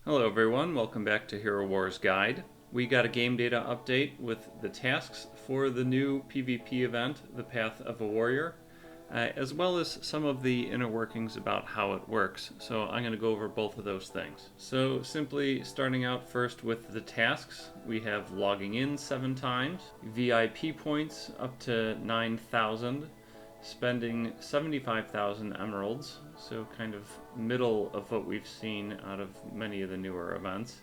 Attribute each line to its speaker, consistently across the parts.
Speaker 1: Hello everyone, welcome back to Hero Wars Guide. We got a game data update with the tasks for the new PvP event, The Path of a Warrior, as well as some of the inner workings about how it works. So I'm going to go over both of those things. So simply starting out first with the tasks, we have logging in 7 times, VIP points up to 9,000, spending 75,000 emeralds, so kind of middle of what we've seen out of many of the newer events.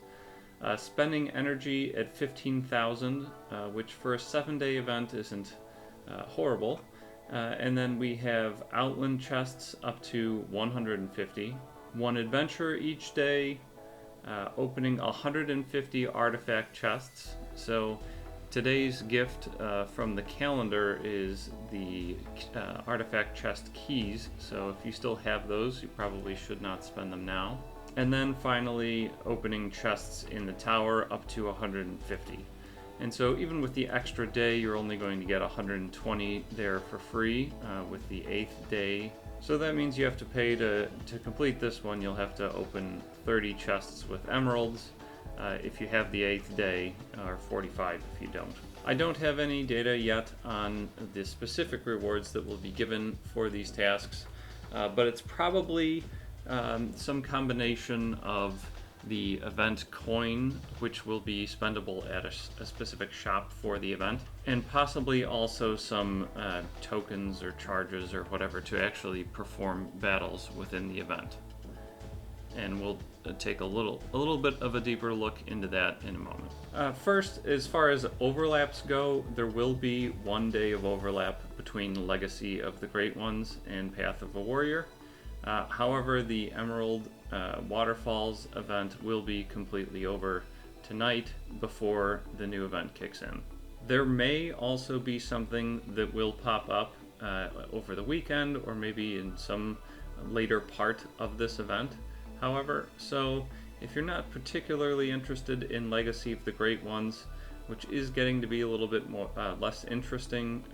Speaker 1: Spending energy at 15,000, which for a 7-day event isn't horrible. And then we have outland chests up to 150. One adventure each day, opening 150 artifact chests. So today's gift from the calendar is the artifact chest keys, so if you still have those, you probably should not spend them now. And then finally, opening chests in the tower up to 150. And so even with the extra day, you're only going to get 120 there for free with the 8th day. So that means you have to pay to complete this one. You'll have to open 30 chests with emeralds if you have the 8th day, or 45 if you don't. I don't have any data yet on the specific rewards that will be given for these tasks, but it's probably some combination of the event coin, which will be spendable at a specific shop for the event, and possibly also some tokens or charges or whatever to actually perform battles within the event. And we'll take a little bit of a deeper look into that in a moment. First, as far as overlaps go, there will be 1 day of overlap between Legacy of the Great Ones and Path of a Warrior. However, the Emerald Waterfalls event will be completely over tonight before the new event kicks in. There may also be something that will pop up over the weekend or maybe in some later part of this event. However, so if you're not particularly interested in Legacy of the Great Ones, which is getting to be a little bit more less interesting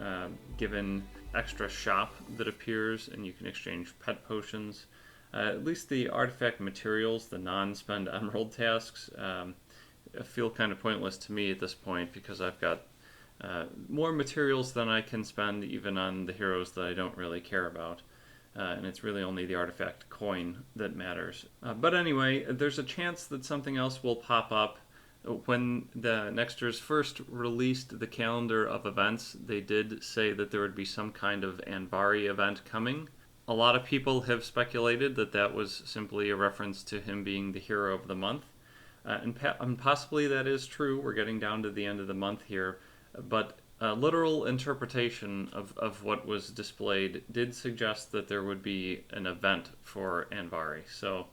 Speaker 1: given extra shop that appears and you can exchange pet potions, at least the artifact materials, the non-spend emerald tasks, feel kind of pointless to me at this point because I've got more materials than I can spend even on the heroes that I don't really care about. And it's really only the artifact coin that matters. But anyway, there's a chance that something else will pop up. When the Nexters first released the calendar of events, they did say that there would be some kind of Anvari event coming. A lot of people have speculated that that was simply a reference to him being the hero of the month. And possibly that is true. We're getting down to the end of the month here. But a literal interpretation of what was displayed did suggest that there would be an event for Anvari. So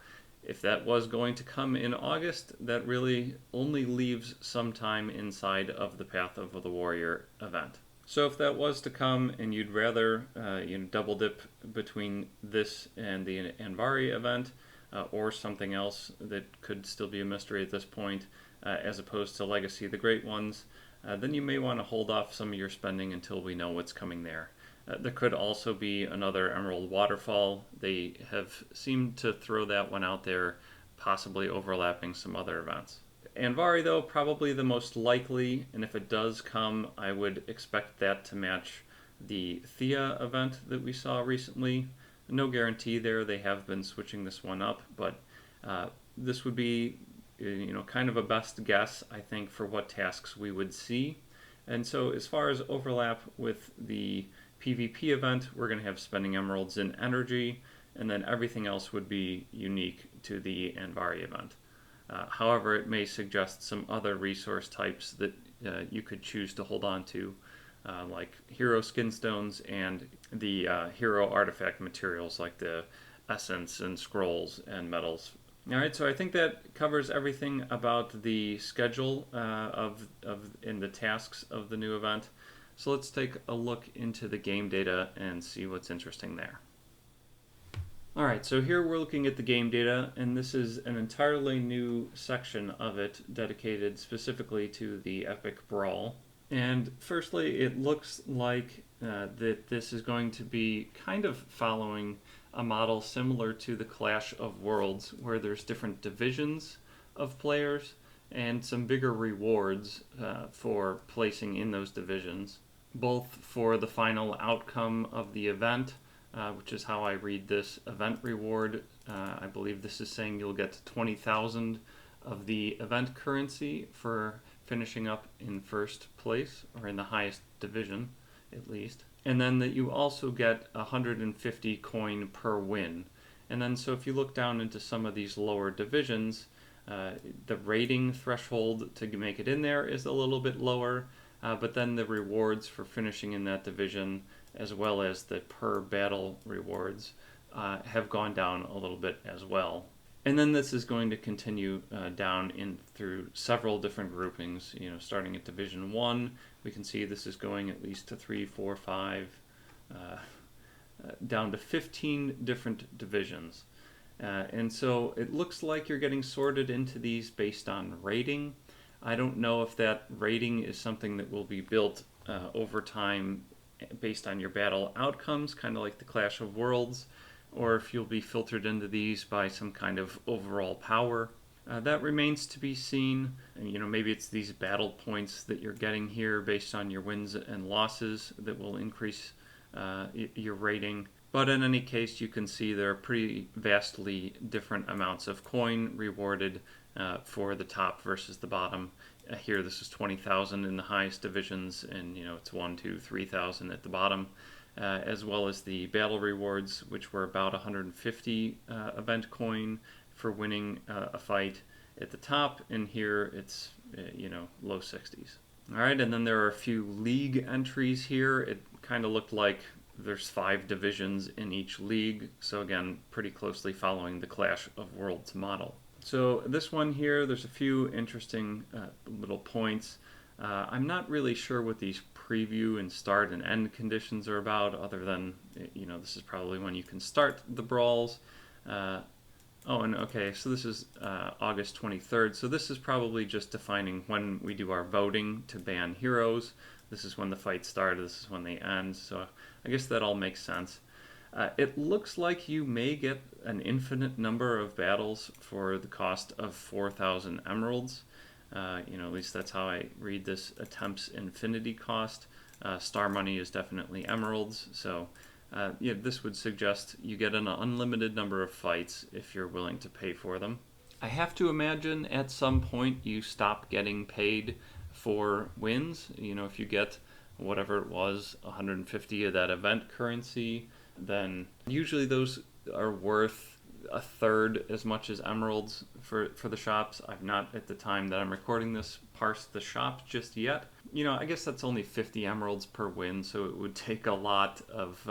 Speaker 1: if that was going to come in August, that really only leaves some time inside of the Path of the Warrior event. So if that was to come and you'd rather double dip between this and the Anvari event, or something else that could still be a mystery at this point, as opposed to Legacy of the Great Ones, then you may want to hold off some of your spending until we know what's coming there. There could also be another Emerald Waterfall. They have seemed to throw that one out there, possibly overlapping some other events. Anvari, though, probably the most likely, and if it does come, I would expect that to match the Thea event that we saw recently. No guarantee there, they have been switching this one up, but this would be kind of a best guess, I think, for what tasks we would see. And so as far as overlap with the PvP event, we're going to have spending emeralds in energy, and then everything else would be unique to the Anvari event. However, it may suggest some other resource types that you could choose to hold on to, like hero skin stones and the hero artifact materials like the essence and scrolls and medals. Alright, so I think that covers everything about the schedule in the tasks of the new event. So let's take a look into the game data and see what's interesting there. Alright, so here we're looking at the game data, and this is an entirely new section of it dedicated specifically to the Epic Brawl. And firstly, it looks like that this is going to be kind of following a model similar to the Clash of Worlds, where there's different divisions of players, and some bigger rewards for placing in those divisions, both for the final outcome of the event, which is how I read this event reward. I believe this is saying you'll get 20,000 of the event currency for finishing up in first place, or in the highest division at least. And then that you also get 150 coin per win. And then so if you look down into some of these lower divisions, the rating threshold to make it in there is a little bit lower, but then the rewards for finishing in that division, as well as the per battle rewards, have gone down a little bit as well. And then this is going to continue down in through several different groupings. Starting at Division 1, we can see this is going at least to 3, 4, 5, down to 15 different divisions. And so it looks like you're getting sorted into these based on rating. I don't know if that rating is something that will be built over time based on your battle outcomes, kind of like the Clash of Worlds, or if you'll be filtered into these by some kind of overall power. That remains to be seen. Maybe it's these battle points that you're getting here based on your wins and losses that will increase your rating. But in any case, you can see there are pretty vastly different amounts of coin rewarded for the top versus the bottom. Here, this is 20,000 in the highest divisions, and it's 1, 2, 3,000 at the bottom. As well as the battle rewards, which were about 150 event coin for winning a fight at the top, and here it's low 60s. All right, and then there are a few league entries here. It kind of looked like there's 5 divisions in each league, so again, pretty closely following the Clash of Worlds model. So this one here, there's a few interesting little points. I'm not really sure what these preview and start and end conditions are about, other than this is probably when you can start the brawls. So this is August 23rd, so this is probably just defining when we do our voting to ban heroes. This is when the fights start, this is when they end, so I guess that all makes sense. It looks like you may get an infinite number of battles for the cost of 4,000 emeralds. At least that's how I read this attempt's infinity cost. Star money is definitely emeralds, so this would suggest you get an unlimited number of fights if you're willing to pay for them. I have to imagine at some point you stop getting paid for wins. If you get whatever it was, 150 of that event currency, then usually those are worth a third as much as emeralds for the shops. I've not, at the time that I'm recording this, parsed the shops just yet. I guess that's only 50 emeralds per win, so it would take a lot of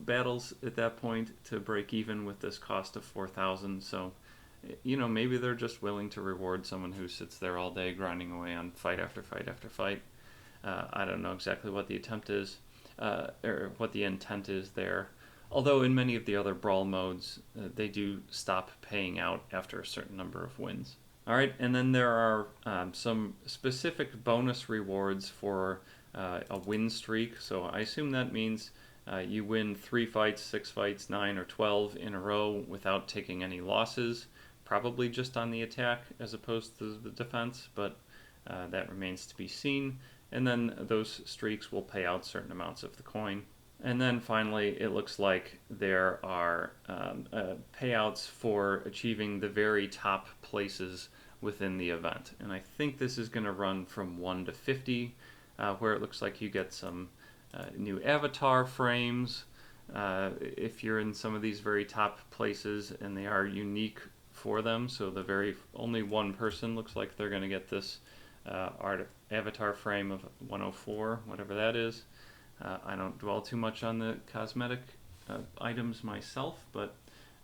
Speaker 1: battles at that point to break even with this cost of 4,000. So maybe they're just willing to reward someone who sits there all day grinding away on fight after fight after fight. I don't know exactly what the attempt is, or what the intent is there. Although in many of the other Brawl modes, they do stop paying out after a certain number of wins. All right, and then there are some specific bonus rewards for a win streak. So I assume that means you win 3 fights, 6 fights, 9 or 12 in a row without taking any losses, probably just on the attack as opposed to the defense, but that remains to be seen. And then those streaks will pay out certain amounts of the coin. And then finally, it looks like there are payouts for achieving the very top places within the event. And I think this is going to run from 1 to 50, where it looks like you get some new avatar frames if you're in some of these very top places, and they are unique for them. So only one person looks like they're going to get this avatar frame of 104, whatever that is. I don't dwell too much on the cosmetic items myself, but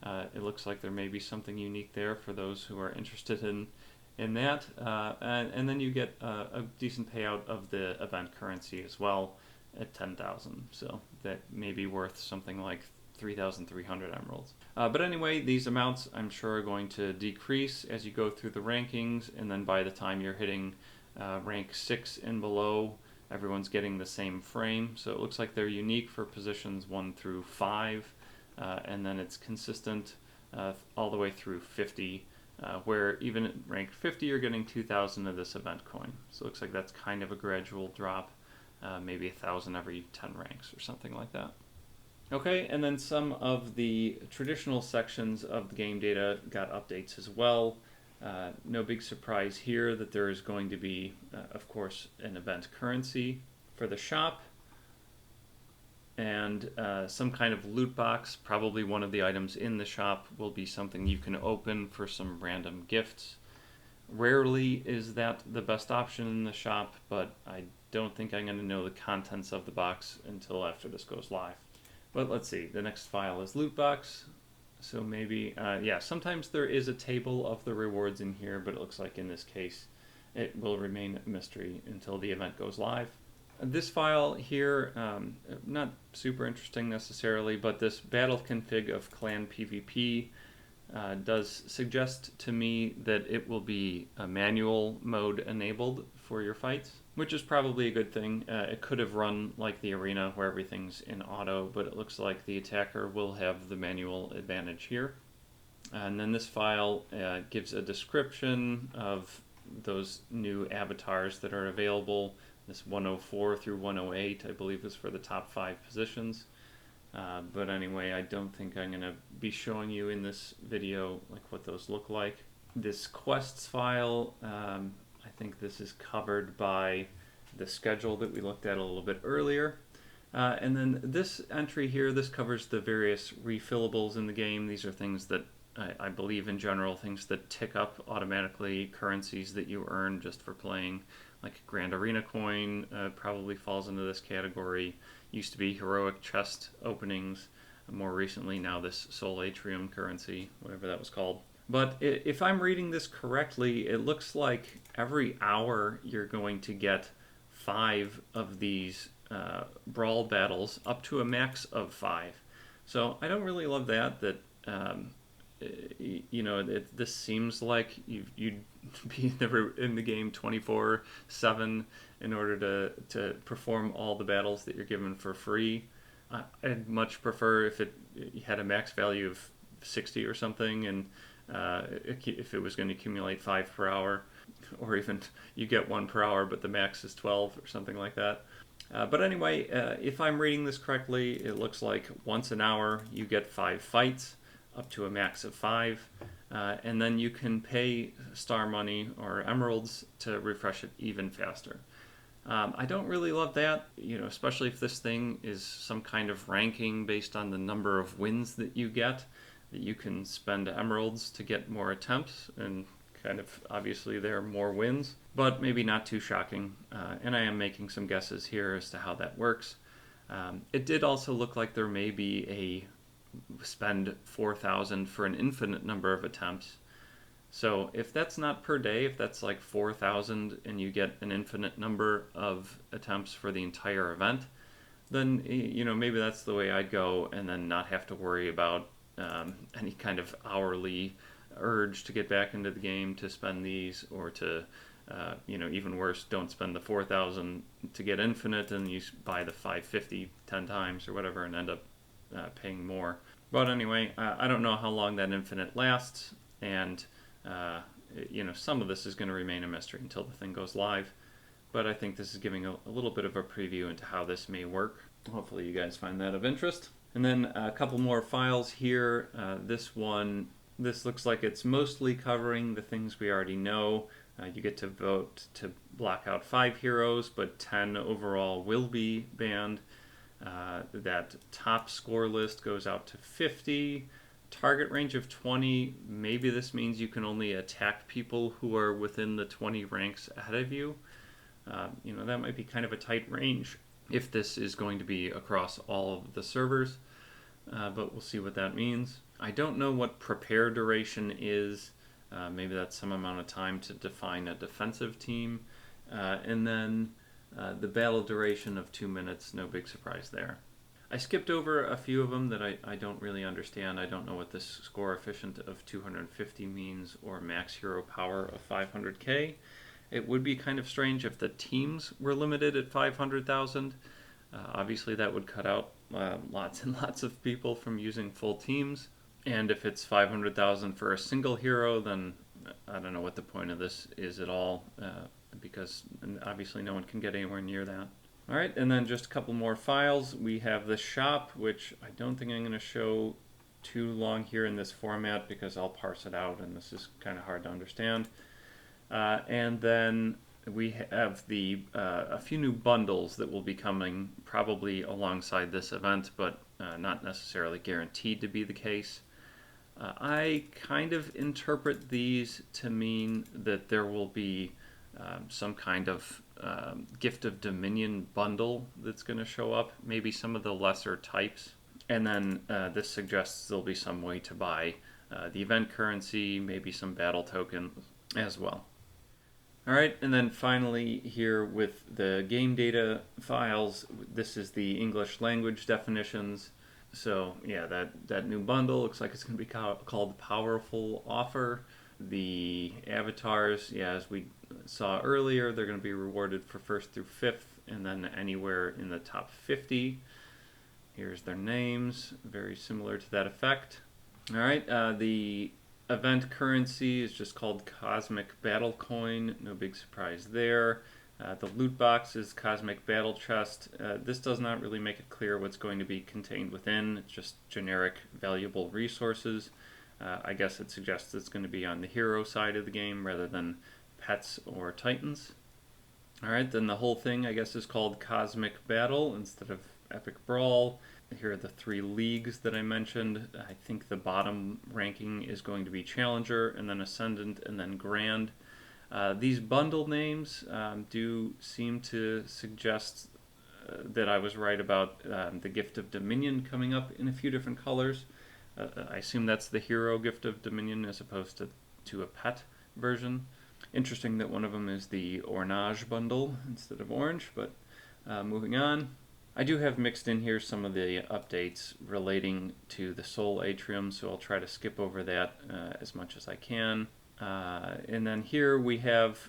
Speaker 1: it looks like there may be something unique there for those who are interested in that. And then you get a decent payout of the event currency as well at 10,000. So that may be worth something like 3,300 emeralds. But anyway, these amounts I'm sure are going to decrease as you go through the rankings, and then by the time you're hitting rank 6 and below, everyone's getting the same frame. So it looks like they're unique for positions 1 through 5, and then it's consistent all the way through 50 where even at rank 50 you're getting 2,000 of this event coin. So it looks like that's kind of a gradual drop, maybe 1,000 every 10 ranks or something like that. Okay, and then some of the traditional sections of the game data got updates as well. No big surprise here that there is going to be, of course, an event currency for the shop, and some kind of loot box. Probably one of the items in the shop will be something you can open for some random gifts. Rarely is that the best option in the shop, but I don't think I'm going to know the contents of the box until after this goes live. But let's see, the next file is lootbox. So maybe, yeah, sometimes there is a table of the rewards in here, but it looks like in this case it will remain a mystery until the event goes live. This file here, not super interesting necessarily, but this battle config of clan PvP does suggest to me that it will be a manual mode enabled for your fights, which is probably a good thing. It could have run like the arena where everything's in auto, but it looks like the attacker will have the manual advantage here. And then this file gives a description of those new avatars that are available. This 104 through 108, I believe, is for the top 5 positions. But anyway, I don't think I'm going to be showing you in this video like what those look like. This quests file, I think this is covered by the schedule that we looked at a little bit earlier. And then this entry here, this covers the various refillables in the game. These are things that I believe in general, things that tick up automatically, currencies that you earn just for playing. Like Grand Arena coin probably falls into this category. Used to be heroic chest openings. More recently now this Soul Atrium currency, whatever that was called. But if I'm reading this correctly, it looks like every hour you're going to get 5 of these Brawl battles, up to a max of 5. So I don't really love that you know, this seems like you'd be in the game 24/7 in order to perform all the battles that you're given for free. I'd much prefer if it had a max value of 60 or something, and if it was going to accumulate 5 per hour, or even you get 1 per hour but the max is 12 or something like that. But anyway, if I'm reading this correctly, it looks like once an hour you get 5 fights, up to a max of 5, and then you can pay star money or emeralds to refresh it even faster. I don't really love that, you know, especially if this thing is some kind of ranking based on the number of wins that you get, that you can spend emeralds to get more attempts, and kind of obviously there are more wins, but maybe not too shocking. And I am making some guesses here as to how that works. It did also look like there may be a spend 4,000 for an infinite number of attempts. So if that's not per day, if that's like 4,000 and you get an infinite number of attempts for the entire event, then, you know, maybe that's the way I'd go, and then not have to worry about any kind of hourly urge to get back into the game to spend these, or to, you know, even worse, don't spend the 4,000 to get infinite and you buy the 550 10 times or whatever and end up paying more. But anyway, I don't know how long that infinite lasts, and you know, some of this is going to remain a mystery until the thing goes live. But I think this is giving a little bit of a preview into how this may work. Hopefully you guys find that of interest. And then a couple more files here. This looks like it's mostly covering the things we already know. You get to vote to block out 5 heroes, but 10 overall will be banned. That top score list goes out to 50. Target range of 20. Maybe this means you can only attack people who are within the 20 ranks ahead of you. You know, that might be kind of a tight range if this is going to be across all of the servers, but we'll see what that means. I don't know what prepare duration is. Maybe that's some amount of time to define a defensive team. And then the battle duration of 2 minutes, no big surprise there. I skipped over a few of them that I don't really understand. I don't know what this score efficient of 250 means, or max hero power of 500k. It would be kind of strange if the teams were limited at 500,000. Obviously that would cut out lots and lots of people from using full teams. And if it's 500,000 for a single hero, then I don't know what the point of this is at all, because obviously no one can get anywhere near that. All right, and then just a couple more files. We have the shop, which I don't think I'm going to show too long here in this format because I'll parse it out and this is kind of hard to understand. And then we have a few new bundles that will be coming probably alongside this event, but not necessarily guaranteed to be the case. I kind of interpret these to mean that there will be some kind of Gift of Dominion bundle that's going to show up, maybe some of the lesser types. And then this suggests there'll be some way to buy the event currency, maybe some battle tokens as well. All right, and then finally here with the game data files, this is the English language definitions. So yeah, that new bundle looks like it's going to be called Powerful Offer. The avatars, yeah, as we saw earlier, they're going to be rewarded for 1st through 5th, and then anywhere in the top 50. Here's their names, very similar to that effect. All right, the event currency is just called Cosmic Battle Coin, no big surprise there. The loot box is Cosmic Battle Chest. This does not really make it clear what's going to be contained within. It's just generic valuable resources. I guess it suggests it's going to be on the hero side of the game rather than pets or titans. Alright, then the whole thing I guess is called Cosmic Battle instead of Epic Brawl. Here are the 3 leagues that I mentioned. I think the bottom ranking is going to be Challenger, and then Ascendant, and then Grand. These bundle names do seem to suggest that I was right about the Gift of Dominion coming up in a few different colors. I assume that's the hero Gift of Dominion as opposed to a pet version. Interesting that one of them is the Ornage bundle instead of orange, but moving on. I do have mixed in here some of the updates relating to the Soul Atrium, so I'll try to skip over that as much as I can. And then here we have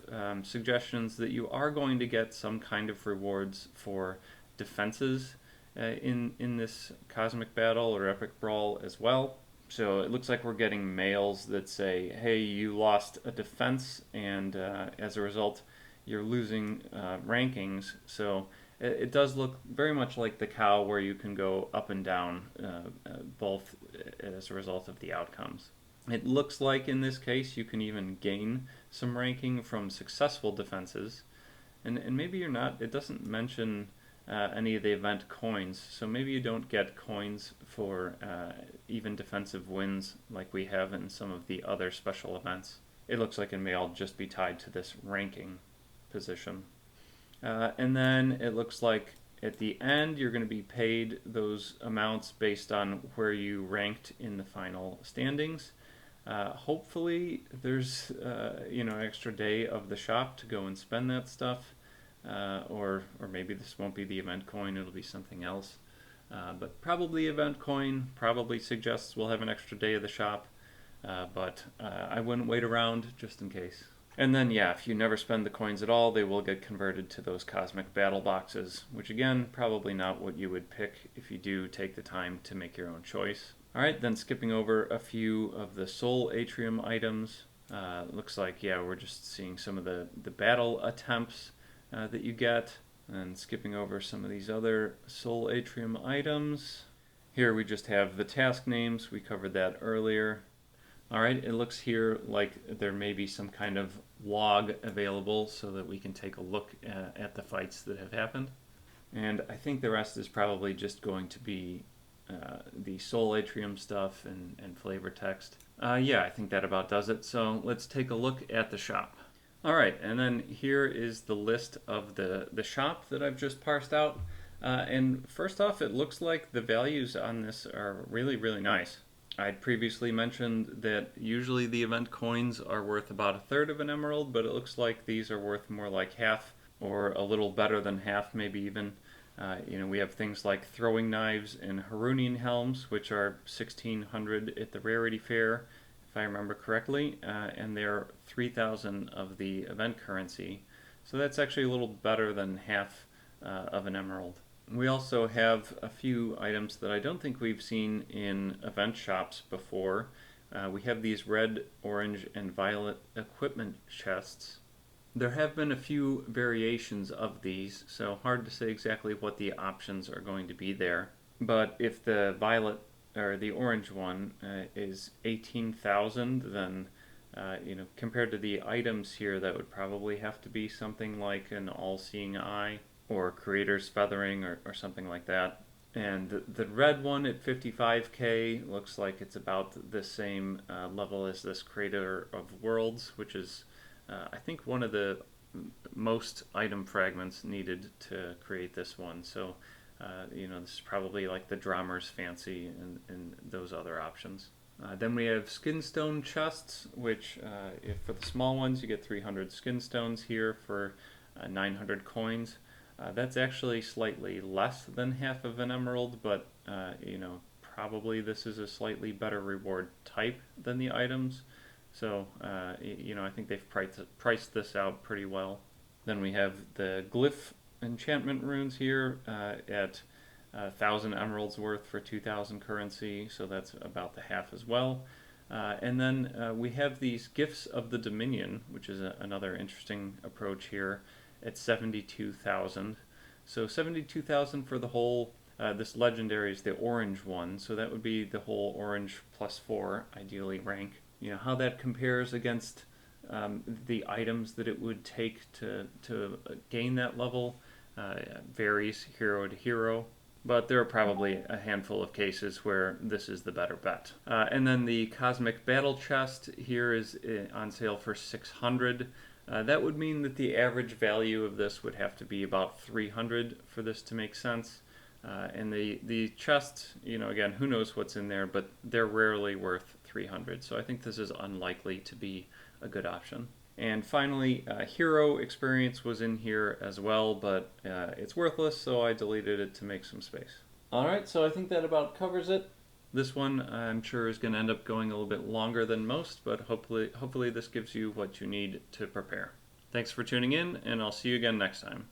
Speaker 1: suggestions that you are going to get some kind of rewards for defenses in this Cosmic Battle or Epic Brawl as well. So it looks like we're getting mails that say, hey, you lost a defense, and as a result, you're losing rankings. So it does look very much like the cow, where you can go up and down both as a result of the outcomes. It looks like in this case you can even gain some ranking from successful defenses, and maybe you're not. It doesn't mention any of the event coins, so maybe you don't get coins for even defensive wins like we have in some of the other special events. It looks like it may all just be tied to this ranking position. And then it looks like at the end you're going to be paid those amounts based on where you ranked in the final standings. Hopefully there's an extra day of the shop to go and spend that stuff. Or maybe this won't be the event coin, it'll be something else. But probably event coin, probably suggests we'll have an extra day of the shop. But I wouldn't wait around just in case. And then, yeah, if you never spend the coins at all, they will get converted to those Cosmic Battle boxes, which again, probably not what you would pick if you do take the time to make your own choice. Alright, then skipping over a few of the Soul Atrium items. Looks like, yeah, we're just seeing some of the battle attempts that you get, and skipping over some of these other Soul Atrium items. Here we just have the task names, we covered that earlier. Alright, it looks here like there may be some kind of log available so that we can take a look at the fights that have happened. And I think the rest is probably just going to be the Soul Atrium stuff and flavor text. Yeah, I think that about does it. So let's take a look at the shop. Alright, and then here is the list of the shop that I've just parsed out. And first off, it looks like the values on this are really, really nice. I'd previously mentioned that usually the event coins are worth about a third of an emerald, but it looks like these are worth more like half, or a little better than half, maybe even. We have things like throwing knives and Harunian helms, which are 1,600 at the rarity fair, if I remember correctly, and they're 3,000 of the event currency. So that's actually a little better than half of an emerald. We also have a few items that I don't think we've seen in event shops before. We have these red, orange, and violet equipment chests. There have been a few variations of these, so hard to say exactly what the options are going to be there. But if the violet or the orange one is 18,000, then compared to the items here, that would probably have to be something like an all-seeing eye or creator's feathering or something like that. And the red one at 55k looks like it's about the same level as this Creator of Worlds, which is, I think, one of the most item fragments needed to create this one. So, this is probably like the Dramer's Fancy and those other options. Then we have Skinstone chests, which, if for the small ones, you get 300 Skinstones here for 900 coins. That's actually slightly less than half of an emerald, but probably this is a slightly better reward type than the items. So I think they've priced this out pretty well. Then we have the glyph enchantment runes here at 1,000 emeralds worth for 2,000 currency, so that's about the half as well. And then we have these Gifts of the Dominion, which is another interesting approach here, at 72,000. So 72,000 for the whole, this legendary is the orange one, so that would be the whole orange +4, ideally rank. How that compares against the items that it would take to gain that level varies hero to hero. But there are probably a handful of cases where this is the better bet. And then the Cosmic Battle Chest here is on sale for 600. That would mean that the average value of this would have to be about 300 for this to make sense. And the chest, again, who knows what's in there, but they're rarely worth 300. So I think this is unlikely to be a good option. And finally, hero experience was in here as well, but it's worthless, so I deleted it to make some space. Alright, so I think that about covers it. This one I'm sure is going to end up going a little bit longer than most, but hopefully this gives you what you need to prepare. Thanks for tuning in, and I'll see you again next time.